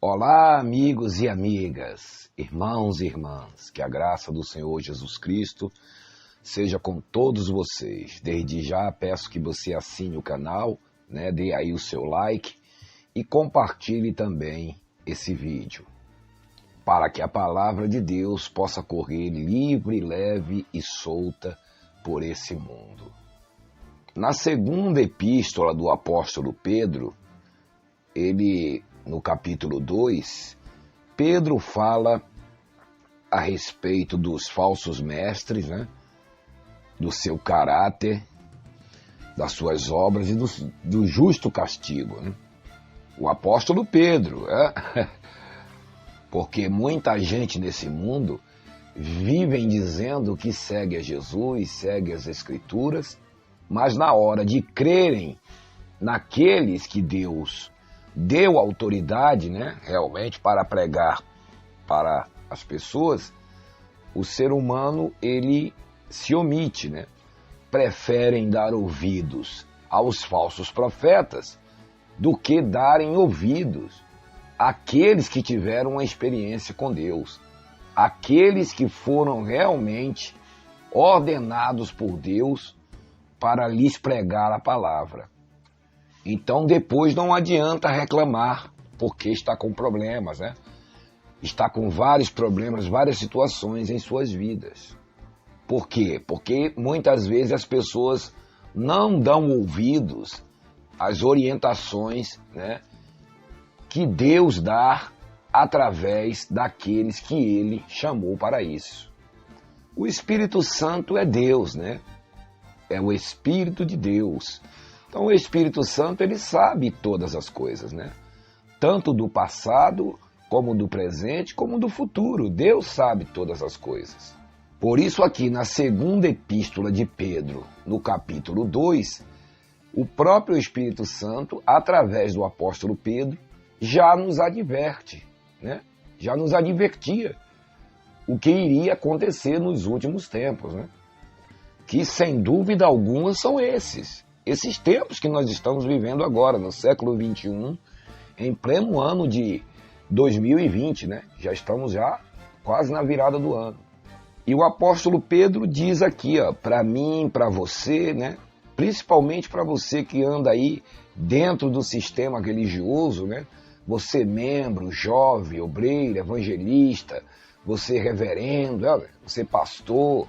Olá, amigos e amigas, irmãos e irmãs, que a graça do Senhor Jesus Cristo seja com todos vocês. Desde já peço que você assine o canal, dê aí o seu like e compartilhe também esse vídeo, para que a palavra de Deus possa correr livre, leve e solta por esse mundo. Na segunda epístola do apóstolo Pedro, no capítulo 2, Pedro fala a respeito dos falsos mestres, do seu caráter, das suas obras e do justo castigo. O apóstolo Pedro, porque muita gente nesse mundo vivem dizendo que segue a Jesus, segue as Escrituras, mas na hora de crerem naqueles que Deus deu autoridade, realmente para pregar para as pessoas, o ser humano, ele se omite, Preferem dar ouvidos aos falsos profetas do que darem ouvidos àqueles que tiveram uma experiência com Deus, aqueles que foram realmente ordenados por Deus para lhes pregar a palavra. Então depois não adianta reclamar porque está com problemas, Está com vários problemas, várias situações em suas vidas. Por quê? Porque muitas vezes as pessoas não dão ouvidos às orientações, que Deus dá através daqueles que Ele chamou para isso. O Espírito Santo é Deus, É o Espírito de Deus. Então o Espírito Santo, ele sabe todas as coisas, Tanto do passado, como do presente, como do futuro. Deus sabe todas as coisas. Por isso aqui na segunda epístola de Pedro, no capítulo 2, o próprio Espírito Santo, através do apóstolo Pedro, já nos adverte, Já nos advertia o que iria acontecer nos últimos tempos, Que sem dúvida alguma são esses tempos que nós estamos vivendo agora, no século XXI, em pleno ano de 2020, Já estamos quase na virada do ano. E o apóstolo Pedro diz aqui, para mim, para você, principalmente para você que anda aí dentro do sistema religioso, Você membro, jovem, obreiro, evangelista, você reverendo, você pastor,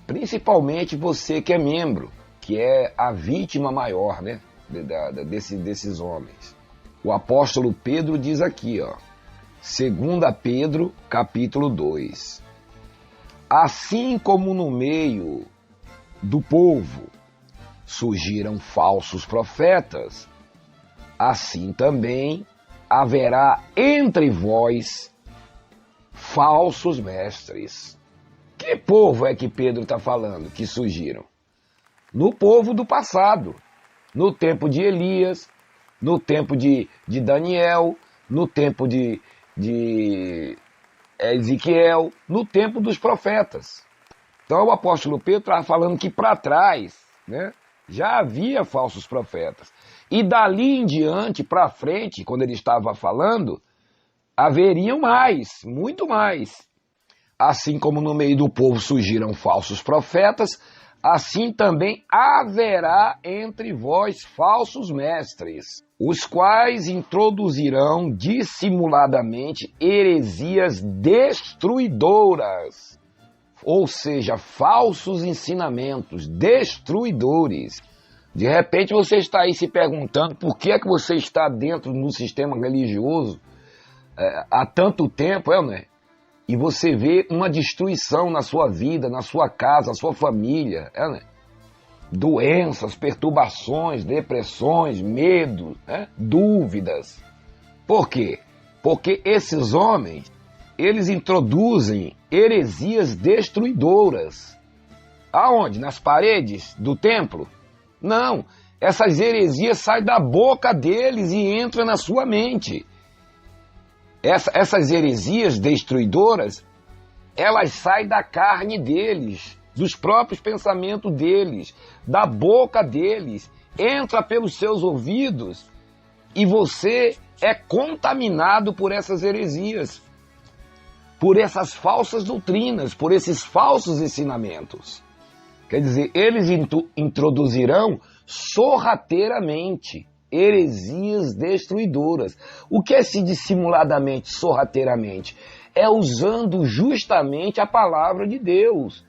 principalmente você que é membro, que é a vítima maior, desses homens. O apóstolo Pedro diz aqui, 2 Pedro, capítulo 2. Assim como no meio do povo surgiram falsos profetas, assim também haverá entre vós falsos mestres. Que povo é que Pedro está falando que surgiram? No povo do passado, no tempo de Elias, no tempo de Daniel, no tempo de Ezequiel, no tempo dos profetas. Então o apóstolo Pedro estava falando que para trás, já havia falsos profetas. E dali em diante, para frente, quando ele estava falando, haveriam mais, muito mais. Assim como no meio do povo surgiram falsos profetas, assim também haverá entre vós falsos mestres, os quais introduzirão dissimuladamente heresias destruidoras, ou seja, falsos ensinamentos destruidores. De repente você está aí se perguntando por que é que você está dentro do sistema religioso há tanto tempo, E você vê uma destruição na sua vida, na sua casa, na sua família, Doenças, perturbações, depressões, medo, dúvidas. Por quê? Porque esses homens, eles introduzem heresias destruidoras. Aonde? Nas paredes do templo? Não, essas heresias saem da boca deles e entram na sua mente. Essas heresias destruidoras, elas saem da carne deles, dos próprios pensamentos deles, da boca deles, entra pelos seus ouvidos e você é contaminado por essas heresias, por essas falsas doutrinas, por esses falsos ensinamentos. Quer dizer, eles introduzirão sorrateiramente heresias destruidoras. O que é se dissimuladamente, sorrateiramente? É usando justamente a palavra de Deus,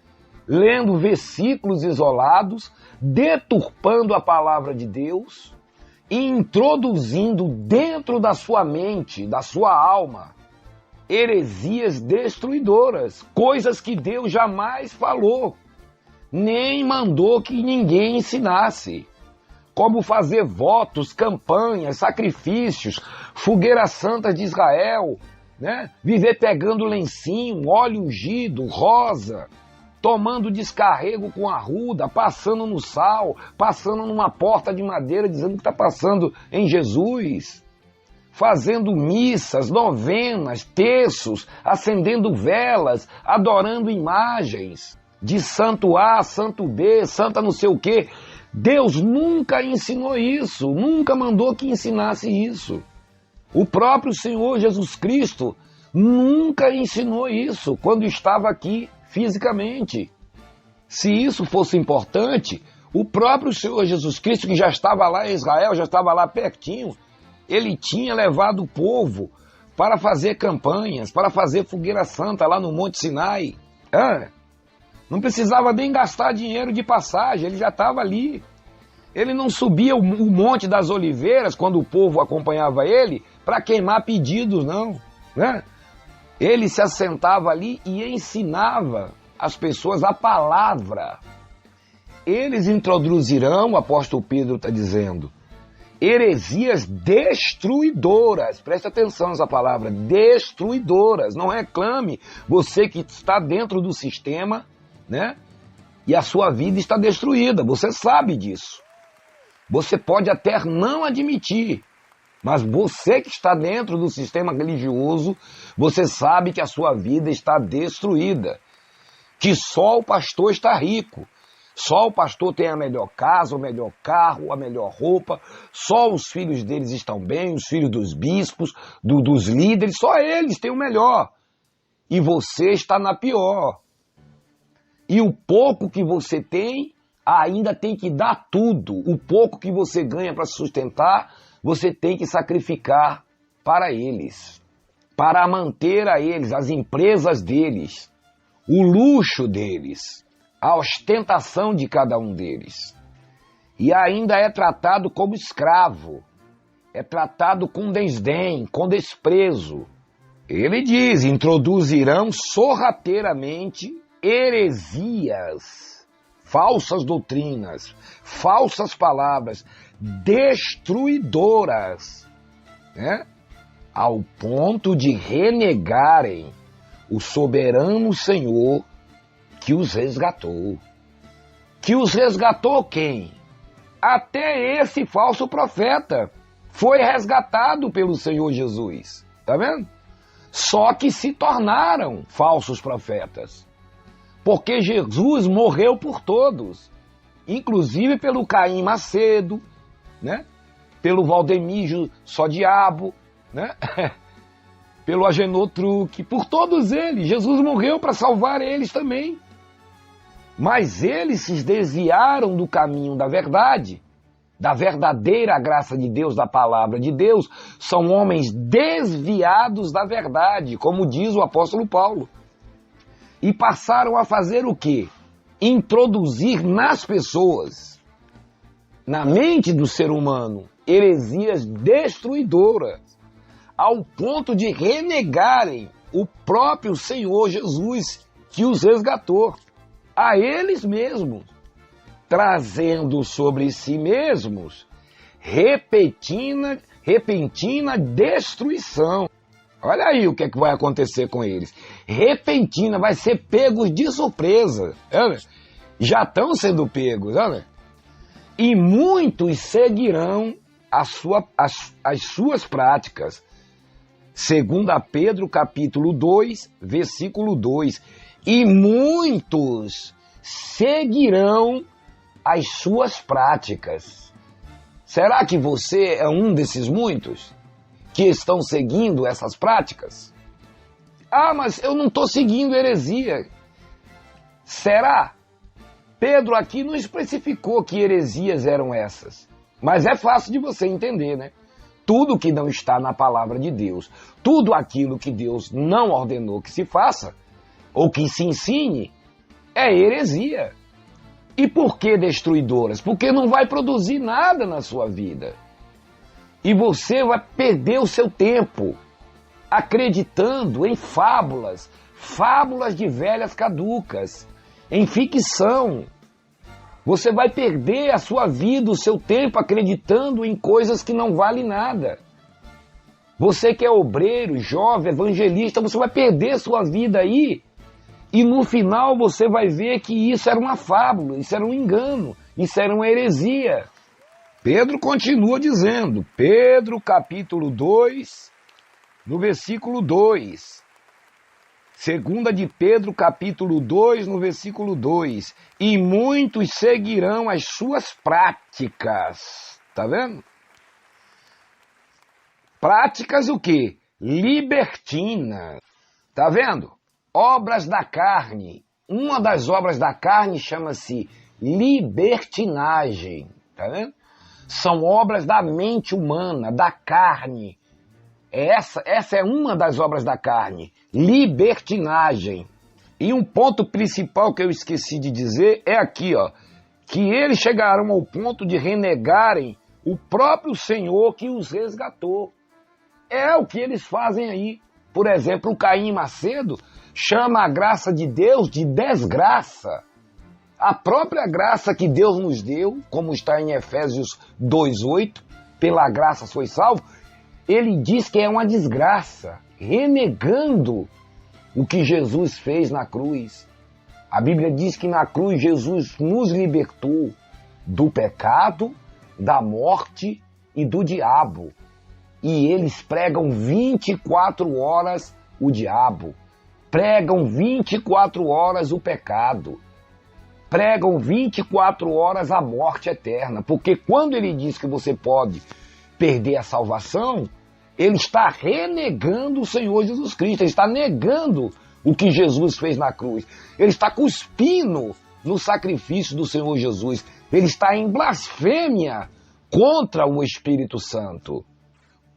lendo versículos isolados, deturpando a palavra de Deus e introduzindo dentro da sua mente, da sua alma, heresias destruidoras, coisas que Deus jamais falou, nem mandou que ninguém ensinasse. Como fazer votos, campanhas, sacrifícios, fogueira santa de Israel, né? Viver pegando lencinho, óleo ungido, rosa, tomando descarrego com arruda, passando no sal, passando numa porta de madeira, dizendo que está passando em Jesus, fazendo missas, novenas, terços, acendendo velas, adorando imagens de santo A, santo B, santa não sei o quê. Deus nunca ensinou isso, nunca mandou que ensinasse isso. O próprio Senhor Jesus Cristo nunca ensinou isso quando estava aqui fisicamente. Se isso fosse importante, o próprio Senhor Jesus Cristo, que já estava lá em Israel, já estava lá pertinho, ele tinha levado o povo para fazer campanhas, para fazer fogueira santa lá no Monte Sinai. Não precisava nem gastar dinheiro de passagem, ele já estava ali. Ele não subia o Monte das Oliveiras, quando o povo acompanhava ele, para queimar pedidos, não. Né? Ele se assentava ali e ensinava as pessoas a palavra. Eles introduzirão, o apóstolo Pedro está dizendo, heresias destruidoras. Preste atenção nessa palavra, destruidoras. Não reclame, você que está dentro do sistema, né? E a sua vida está destruída, você sabe disso. Você pode até não admitir, mas você que está dentro do sistema religioso, você sabe que a sua vida está destruída. Que só o pastor está rico, só o pastor tem a melhor casa, o melhor carro, a melhor roupa, só os filhos deles estão bem, os filhos dos bispos, dos líderes, só eles têm o melhor. E você está na pior. E o pouco que você tem, ainda tem que dar tudo. O pouco que você ganha para se sustentar, você tem que sacrificar para eles. Para manter a eles, as empresas deles, o luxo deles, a ostentação de cada um deles. E ainda é tratado como escravo. É tratado com desdém, com desprezo. Ele diz, introduzirão sorrateiramente heresias, falsas doutrinas, falsas palavras, destruidoras, né? Ao ponto de renegarem o soberano Senhor que os resgatou. Que os resgatou quem? Até esse falso profeta foi resgatado pelo Senhor Jesus, tá vendo? Só que se tornaram falsos profetas. Porque Jesus morreu por todos, inclusive pelo Caim Macedo, né? Pelo Valdemir Só Diabo, né? Pelo Agenor Truque, por todos eles. Jesus morreu para salvar eles também. Mas eles se desviaram do caminho da verdade, da verdadeira graça de Deus, da palavra de Deus. São homens desviados da verdade, como diz o apóstolo Paulo. E passaram a fazer o quê? Introduzir nas pessoas, na mente do ser humano, heresias destruidoras, ao ponto de renegarem o próprio Senhor Jesus, que os resgatou, a eles mesmos, trazendo sobre si mesmos repentina destruição. Olha aí o que é que vai acontecer com eles. Repentina, vai ser pegos de surpresa. Olha, já estão sendo pegos, olha. E muitos seguirão as suas práticas. 2 Pedro capítulo 2, versículo 2. E muitos seguirão as suas práticas. Será que você é um desses muitos? que estão seguindo essas práticas? Ah, mas eu não estou seguindo heresia. Será? Pedro aqui não especificou que heresias eram essas. Mas é fácil de você entender, né? Tudo que não está na palavra de Deus, tudo aquilo que Deus não ordenou que se faça, ou que se ensine, é heresia. E por que destruidoras? Porque não vai produzir nada na sua vida. E você vai perder o seu tempo acreditando em fábulas, fábulas de velhas caducas, em ficção. Você vai perder a sua vida, o seu tempo acreditando em coisas que não valem nada. Você que é obreiro, jovem, evangelista, você vai perder a sua vida aí. E no final você vai ver que isso era uma fábula, isso era um engano, isso era uma heresia. Pedro continua dizendo, Pedro capítulo 2, no versículo 2. Segunda de Pedro capítulo 2, no versículo 2. E muitos seguirão as suas práticas. Tá vendo? Práticas o quê? Libertinas. Tá vendo? Obras da carne. Uma das obras da carne chama-se libertinagem. Tá vendo? São obras da mente humana, da carne. Essa é uma das obras da carne. Libertinagem. E um ponto principal que eu esqueci de dizer é aqui, ó. Que eles chegaram ao ponto de renegarem o próprio Senhor que os resgatou. É o que eles fazem aí. Por exemplo, o Caim Macedo chama a graça de Deus de desgraça. A própria graça que Deus nos deu, como está em Efésios 2:8, pela graça sois salvo, ele diz que é uma desgraça, renegando o que Jesus fez na cruz. A Bíblia diz que na cruz Jesus nos libertou do pecado, da morte e do diabo. E eles pregam 24 horas o diabo, pregam 24 horas o pecado, pregam 24 horas a morte eterna. Porque quando ele diz que você pode perder a salvação, ele está renegando o Senhor Jesus Cristo, ele está negando o que Jesus fez na cruz. Ele está cuspindo no sacrifício do Senhor Jesus. Ele está em blasfêmia contra o Espírito Santo.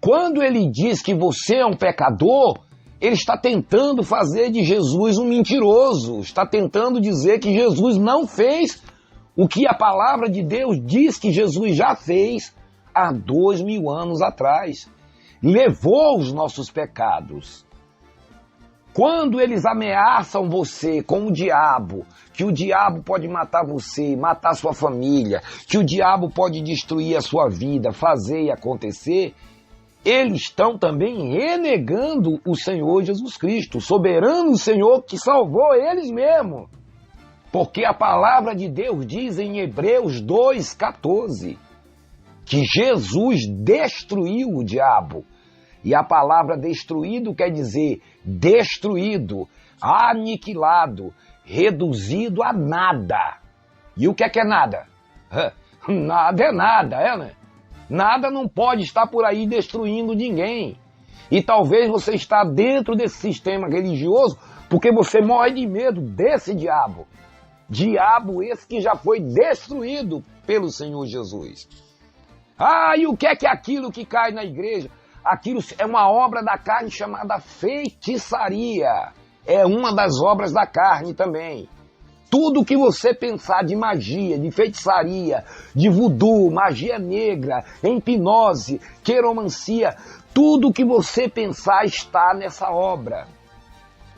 Quando ele diz que você é um pecador, ele está tentando fazer de Jesus um mentiroso. Está tentando dizer que Jesus não fez o que a palavra de Deus diz que Jesus já fez há 2000 anos atrás. Levou os nossos pecados. Quando eles ameaçam você com o diabo, que o diabo pode matar você, matar sua família, que o diabo pode destruir a sua vida, fazer e acontecer, eles estão também renegando o Senhor Jesus Cristo, o soberano Senhor que salvou eles mesmos. Porque a palavra de Deus diz em Hebreus 2:14 que Jesus destruiu o diabo. E a palavra destruído quer dizer destruído, aniquilado, reduzido a nada. E o que é nada? Nada é nada, né? Nada não pode estar por aí destruindo ninguém. E talvez você está dentro desse sistema religioso porque você morre de medo desse diabo. Diabo esse que já foi destruído pelo Senhor Jesus. Ah, e o que é aquilo que cai na igreja? Aquilo é uma obra da carne chamada feitiçaria. É uma das obras da carne também. Tudo que você pensar de magia, de feitiçaria, de voodoo, magia negra, hipnose, queromancia, tudo que você pensar está nessa obra.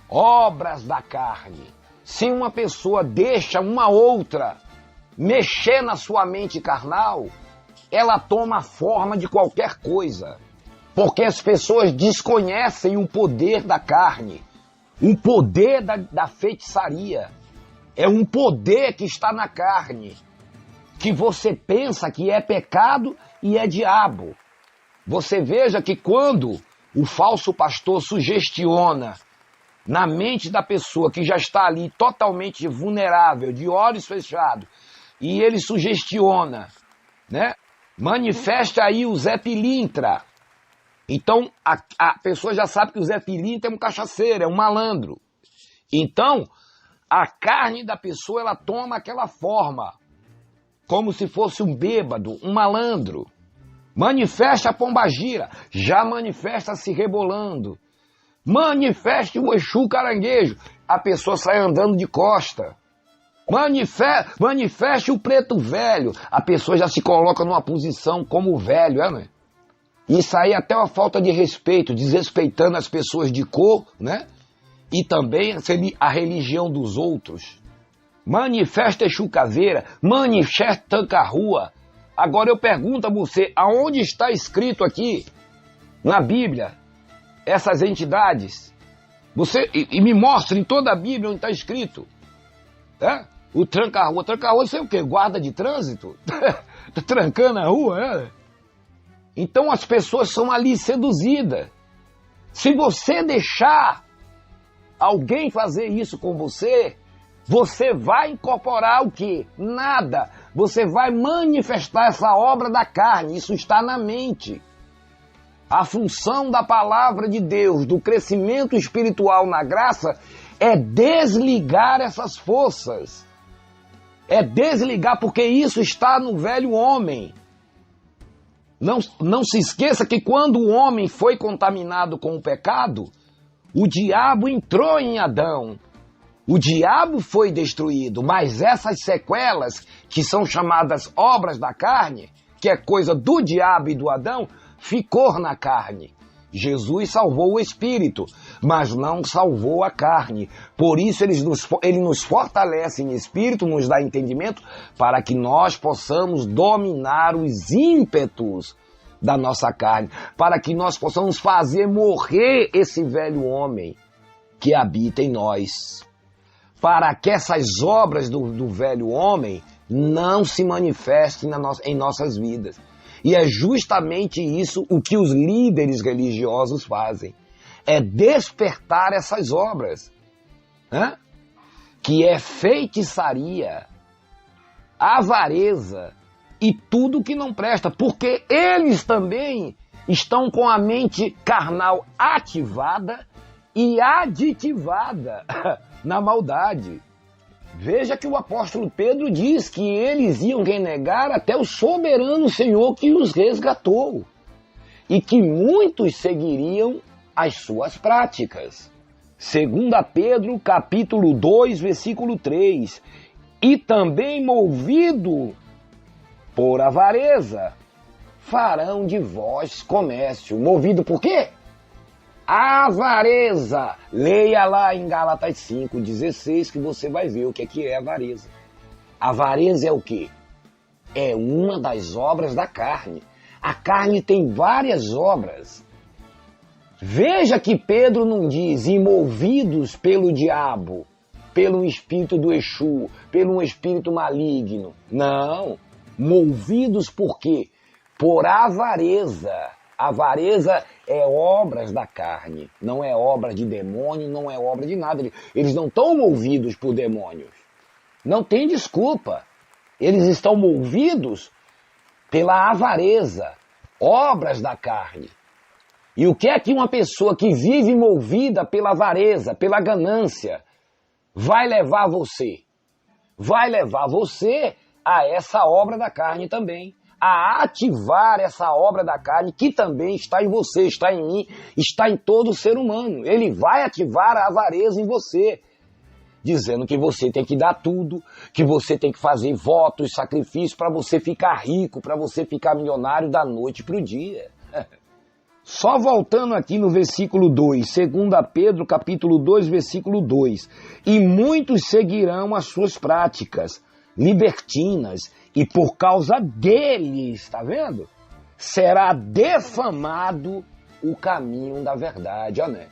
Obras da carne. Se uma pessoa deixa uma outra mexer na sua mente carnal, ela toma a forma de qualquer coisa. Porque as pessoas desconhecem o poder da carne, o poder da feitiçaria. É um poder que está na carne, que você pensa que é pecado e é diabo. Você veja que quando o falso pastor sugestiona na mente da pessoa que já está ali totalmente vulnerável, de olhos fechados, e ele sugestiona, né? Manifesta aí o Zé Pilintra. Então, a pessoa já sabe que o Zé Pilinta é um cachaceiro, é um malandro. Então, a carne da pessoa, ela toma aquela forma, como se fosse um bêbado, um malandro. Manifesta a pombagira, já manifesta se rebolando. Manifeste o Exu caranguejo, a pessoa sai andando de costa. Manifeste o preto velho, a pessoa já se coloca numa posição como velho, né? Isso aí é até uma falta de respeito, desrespeitando as pessoas de cor, né? E também a religião dos outros. Manifesta Exu Caveira, manifesta Tancarrua. Agora eu pergunto a você, aonde está escrito aqui, na Bíblia, essas entidades? Você, e me mostre em toda a Bíblia onde está escrito. É? O tranca-rua. Tranca-rua, sei o quê? Guarda de trânsito? Tá trancando a rua, é? Então as pessoas são ali seduzidas. Se você deixar alguém fazer isso com você, você vai incorporar o quê? Nada. Você vai manifestar essa obra da carne. Isso está na mente. A função da palavra de Deus, do crescimento espiritual na graça, é desligar essas forças. É desligar, porque isso está no velho homem. Não se esqueça que quando o homem foi contaminado com o pecado, o diabo entrou em Adão. O diabo foi destruído, mas essas sequelas, que são chamadas obras da carne, que é coisa do diabo e do Adão, ficou na carne. Jesus salvou o espírito, mas não salvou a carne. Por isso ele nos fortalece em espírito, nos dá entendimento, para que nós possamos dominar os ímpetos da nossa carne, para que nós possamos fazer morrer esse velho homem que habita em nós, para que essas obras do velho homem não se manifestem em nossas vidas. E é justamente isso o que os líderes religiosos fazem. É despertar essas obras. Né? Que é feitiçaria, avareza e tudo que não presta. Porque eles também estão com a mente carnal ativada e aditivada na maldade. Veja que o apóstolo Pedro diz que eles iam renegar até o soberano Senhor que os resgatou e que muitos seguiriam as suas práticas. 2 Pedro, capítulo 2, versículo 3. E também movido por avareza, farão de vós comércio. Movido por quê? Avareza. Leia lá em Gálatas 5:16 que você vai ver o que é avareza. Avareza é o quê? É uma das obras da carne. A carne tem várias obras. Veja que Pedro não diz movidos pelo diabo, pelo espírito do Exu, pelo espírito maligno. Não. Movidos por quê? Por avareza. Avareza é obras da carne, não é obra de demônio, não é obra de nada. Eles não estão movidos por demônios. Não tem desculpa. Eles estão movidos pela avareza, obras da carne. E o que é que uma pessoa que vive movida pela avareza, pela ganância, vai levar você? Vai levar você a essa obra da carne também. A ativar essa obra da carne que também está em você, está em mim, está em todo ser humano. Ele vai ativar a avareza em você, dizendo que você tem que dar tudo, que você tem que fazer votos, sacrifícios para você ficar rico, para você ficar milionário da noite para o dia. Só voltando aqui no versículo 2, 2 Pedro capítulo 2, versículo 2. E muitos seguirão as suas práticas libertinas, e por causa deles, tá vendo? Será defamado o caminho da verdade, ó, né?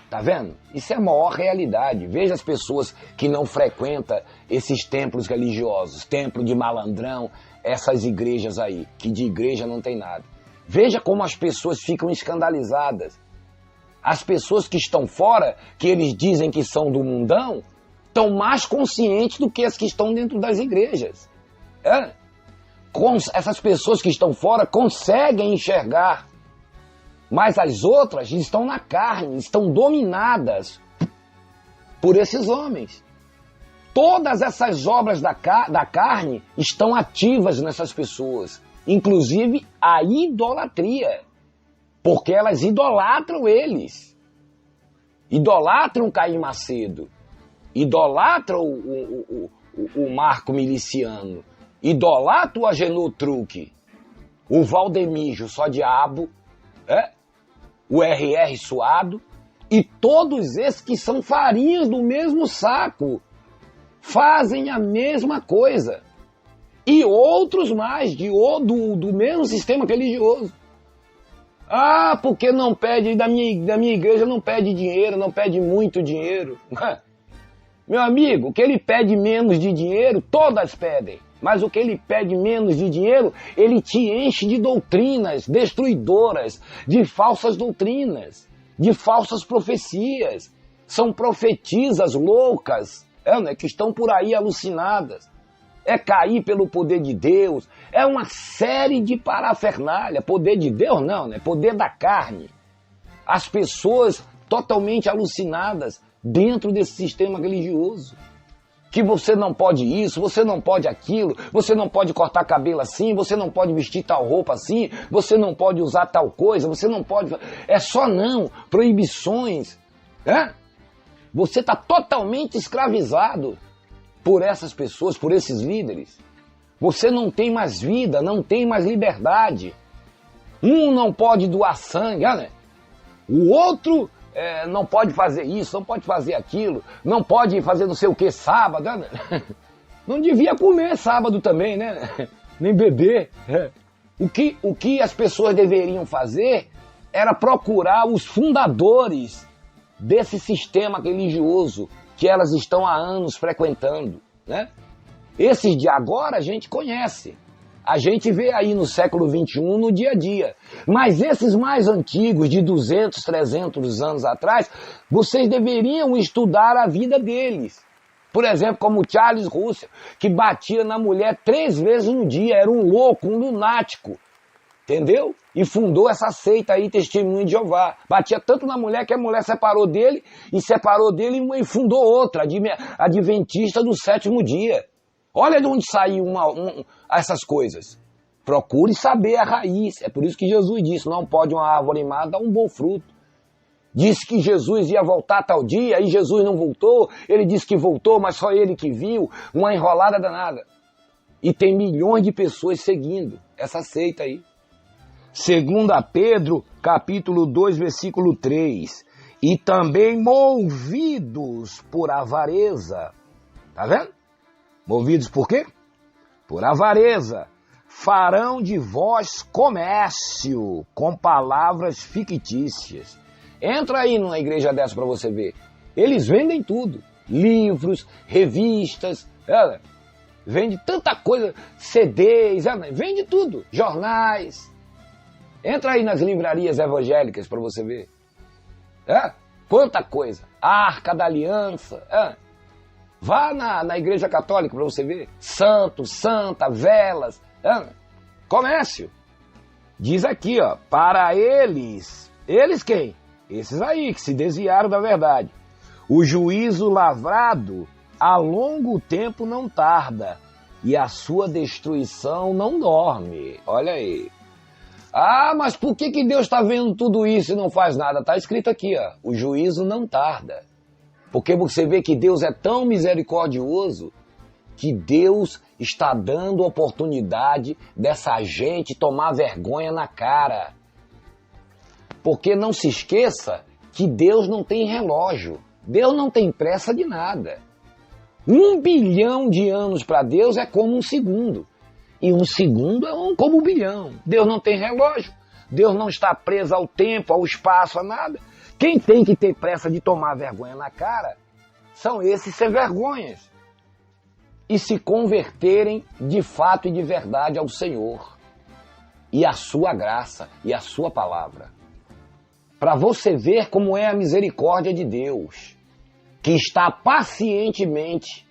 Tá vendo? Isso é a maior realidade. Veja as pessoas que não frequentam esses templos religiosos, templo de malandrão, essas igrejas aí, que de igreja não tem nada. Veja como as pessoas ficam escandalizadas. As pessoas que estão fora, que eles dizem que são do mundão, estão mais conscientes do que as que estão dentro das igrejas. Essas pessoas que estão fora conseguem enxergar Mas as outras estão na carne, estão dominadas por esses homens. Todas essas obras da carne estão ativas nessas pessoas, inclusive a idolatria, porque elas idolatram eles. Idolatram Caim Macedo, idolatram o Marco Miliciano, idolatram o Agenor Truque, o Valdemijo Só Diabo, o R.R. Suado, e todos esses que são farinhas do mesmo saco, fazem a mesma coisa. E outros mais, do mesmo sistema religioso. Ah, porque não pede, da minha igreja não pede dinheiro, não pede muito dinheiro. Meu amigo, o que ele pede menos de dinheiro, todas pedem. Mas o que ele pede menos de dinheiro, ele te enche de doutrinas destruidoras, de falsas doutrinas, de falsas profecias. São profetisas loucas, que estão por aí alucinadas. É cair pelo poder de Deus, é uma série de parafernália. Poder de Deus não, né? Poder da carne. As pessoas totalmente alucinadas dentro desse sistema religioso. Que você não pode isso, você não pode aquilo, você não pode cortar cabelo assim, você não pode vestir tal roupa assim, você não pode usar tal coisa, você não pode... É só não, proibições. Você está totalmente escravizado por essas pessoas, por esses líderes. Você não tem mais vida, não tem mais liberdade. Um não pode doar sangue, o outro não pode fazer isso, não pode fazer aquilo, não pode fazer não sei o que sábado. Não devia comer sábado também, né? Nem beber. O que as pessoas deveriam fazer era procurar os fundadores desse sistema religioso que elas estão há anos frequentando, né? Esses de agora a gente conhece, a gente vê aí no século XXI no dia a dia, mas esses mais antigos, de 200, 300 anos atrás, vocês deveriam estudar a vida deles. Por exemplo, como Charles Russell, que batia na mulher 3 vezes no dia, era um louco, um lunático, entendeu? E fundou essa seita aí, Testemunho de Jeová. Batia tanto na mulher que a mulher separou dele e fundou outra, Adventista do 7º dia. Olha de onde saiu essas coisas. Procure saber a raiz. É por isso que Jesus disse, não pode uma árvore má dar um bom fruto. Disse que Jesus ia voltar tal dia, e Jesus não voltou. Ele disse que voltou, mas só ele que viu. Uma enrolada danada. E tem milhões de pessoas seguindo essa seita aí. 2 Pedro, capítulo 2, versículo 3. E também movidos por avareza. Tá vendo? Movidos por quê? Por avareza. Farão de vós comércio com palavras fictícias. Entra aí numa igreja dessa para você ver. Eles vendem tudo. Livros, revistas, vende tanta coisa, CDs, vende tudo. Jornais. Entra aí nas livrarias evangélicas para você ver. Quanta coisa. Arca da Aliança. Vá na igreja católica para você ver. Santo, santa, velas. Comércio. Diz aqui, para eles. Eles quem? Esses aí que se desviaram da verdade. O juízo lavrado a longo tempo não tarda, e a sua destruição não dorme. Olha aí. Ah, mas por que Deus está vendo tudo isso e não faz nada? Está escrito aqui, o juízo não tarda. Porque você vê que Deus é tão misericordioso que Deus está dando oportunidade dessa gente tomar vergonha na cara. Porque não se esqueça que Deus não tem relógio. Deus não tem pressa de nada. 1 bilhão de anos para Deus é como um segundo. E um segundo é como 1 bilhão. Deus não tem relógio. Deus não está preso ao tempo, ao espaço, a nada. Quem tem que ter pressa de tomar vergonha na cara são esses sem vergonhas. E se converterem de fato e de verdade ao Senhor. E à sua graça e à sua palavra. Para você ver como é a misericórdia de Deus. Que está pacientemente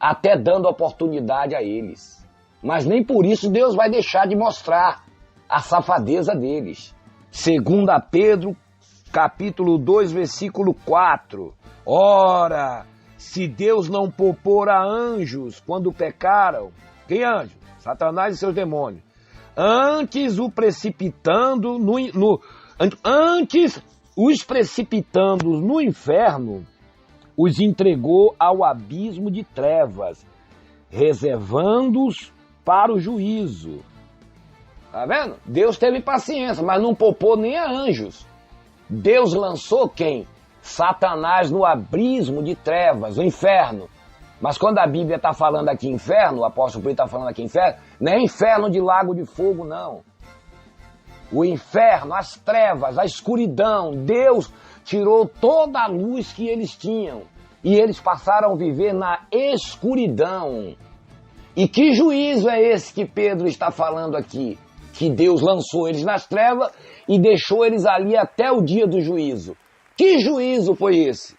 até dando oportunidade a eles. Mas nem por isso Deus vai deixar de mostrar a safadeza deles. Segunda Pedro, capítulo 2, versículo 4. Ora, se Deus não poupou a anjos quando pecaram, que anjos? Satanás e seus demônios. Antes os precipitando no inferno, os entregou ao abismo de trevas, reservando-os para o juízo. Tá vendo? Deus teve paciência, mas não poupou nem a anjos. Deus lançou quem? Satanás no abismo de trevas, o inferno. Mas quando a Bíblia está falando aqui inferno, o apóstolo Pedro está falando aqui inferno, não é inferno de lago de fogo, não. O inferno, as trevas, a escuridão, Deus tirou toda a luz que eles tinham. E eles passaram a viver na escuridão. E que juízo é esse que Pedro está falando aqui? Que Deus lançou eles nas trevas e deixou eles ali até o dia do juízo. Que juízo foi esse?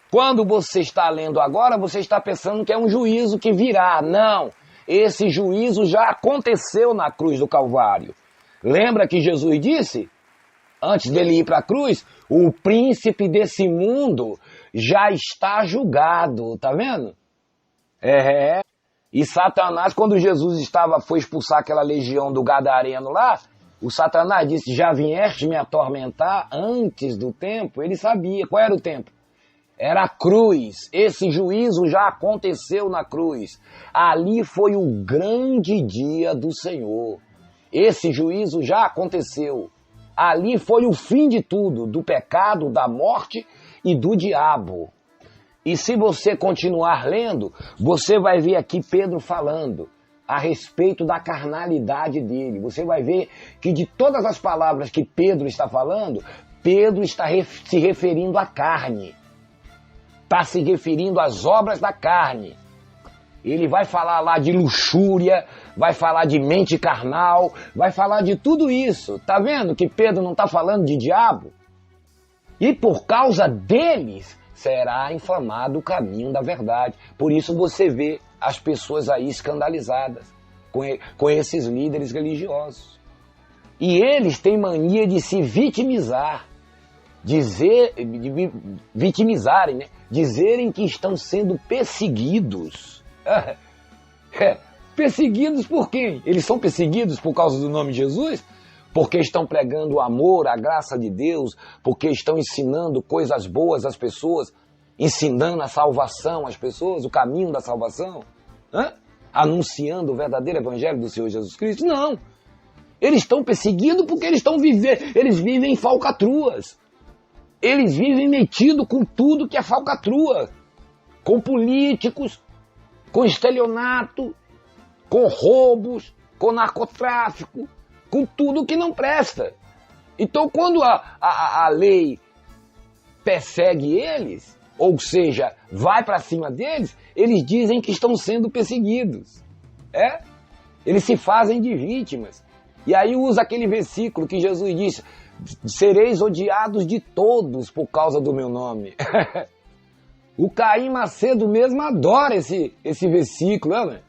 Quando você está lendo agora, você está pensando que é um juízo que virá. Não, esse juízo já aconteceu na cruz do Calvário. Lembra que Jesus disse, antes dele ir para a cruz, o príncipe desse mundo já está julgado, tá vendo? E Satanás, quando Jesus foi expulsar aquela legião do Gadareno lá, o Satanás disse, já vieste me atormentar antes do tempo? Ele sabia, qual era o tempo? Era a cruz. Esse juízo já aconteceu na cruz. Ali foi o grande dia do Senhor. Esse juízo já aconteceu. Ali foi o fim de tudo, do pecado, da morte e do diabo. E se você continuar lendo, você vai ver aqui Pedro falando a respeito da carnalidade dele. Você vai ver que de todas as palavras que Pedro está falando, Pedro está se referindo à carne. Está se referindo às obras da carne. Ele vai falar lá de luxúria, vai falar de mente carnal, vai falar de tudo isso. Tá vendo que Pedro não está falando de diabo? E por causa deles será inflamado o caminho da verdade. Por isso você vê as pessoas aí escandalizadas com esses líderes religiosos. E eles têm mania de se vitimizar. Vitimizarem, né? Dizerem que estão sendo perseguidos. Perseguidos por quem? Eles são perseguidos por causa do nome de Jesus? Porque estão pregando o amor, a graça de Deus, porque estão ensinando coisas boas às pessoas, ensinando a salvação às pessoas, o caminho da salvação, anunciando o verdadeiro evangelho do Senhor Jesus Cristo? Não. Eles estão perseguidos porque eles vivem em falcatruas. Eles vivem metidos com tudo que é falcatrua, com políticos, com estelionato, com roubos, com narcotráfico, com tudo que não presta. Então, quando a lei persegue eles, ou seja, vai para cima deles, eles dizem que estão sendo perseguidos. Eles se fazem de vítimas. E aí usa aquele versículo que Jesus disse, sereis odiados de todos por causa do meu nome. O Caim Macedo mesmo adora esse versículo, né?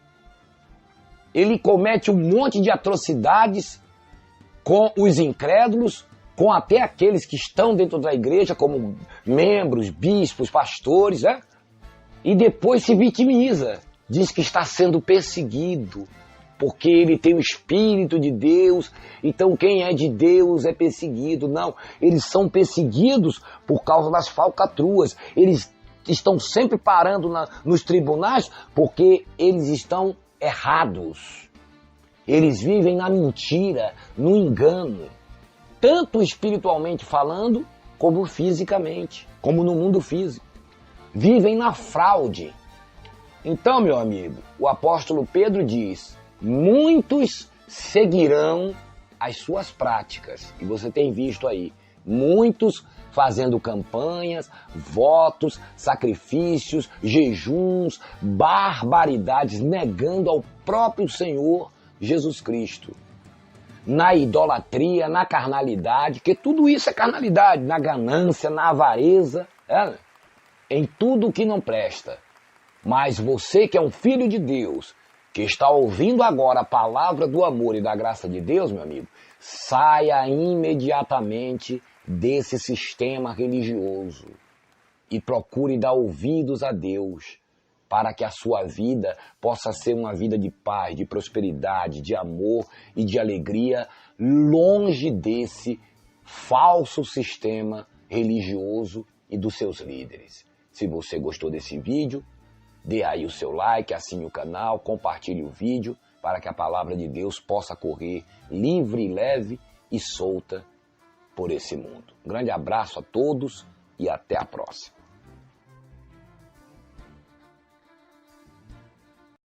Ele comete um monte de atrocidades com os incrédulos, com até aqueles que estão dentro da igreja, como membros, bispos, pastores, né? E depois se vitimiza, diz que está sendo perseguido, porque ele tem o Espírito de Deus, então quem é de Deus é perseguido. Não, eles são perseguidos por causa das falcatruas. Eles estão sempre parando nos tribunais porque eles estão errados. Eles vivem na mentira, no engano, tanto espiritualmente falando, como fisicamente, como no mundo físico. Vivem na fraude. Então, meu amigo, o apóstolo Pedro diz, muitos seguirão as suas práticas. E você tem visto aí, muitos fazendo campanhas, votos, sacrifícios, jejuns, barbaridades, negando ao próprio Senhor Jesus Cristo. Na idolatria, na carnalidade, que tudo isso é carnalidade, na ganância, na avareza, em tudo que não presta. Mas você que é um filho de Deus, que está ouvindo agora a palavra do amor e da graça de Deus, meu amigo, saia imediatamente desse sistema religioso e procure dar ouvidos a Deus, para que a sua vida possa ser uma vida de paz, de prosperidade, de amor e de alegria, longe desse falso sistema religioso e dos seus líderes. Se você gostou desse vídeo, dê aí o seu like, assine o canal, compartilhe o vídeo, para que a palavra de Deus possa correr livre, leve e solta por esse mundo. Um grande abraço a todos e até a próxima.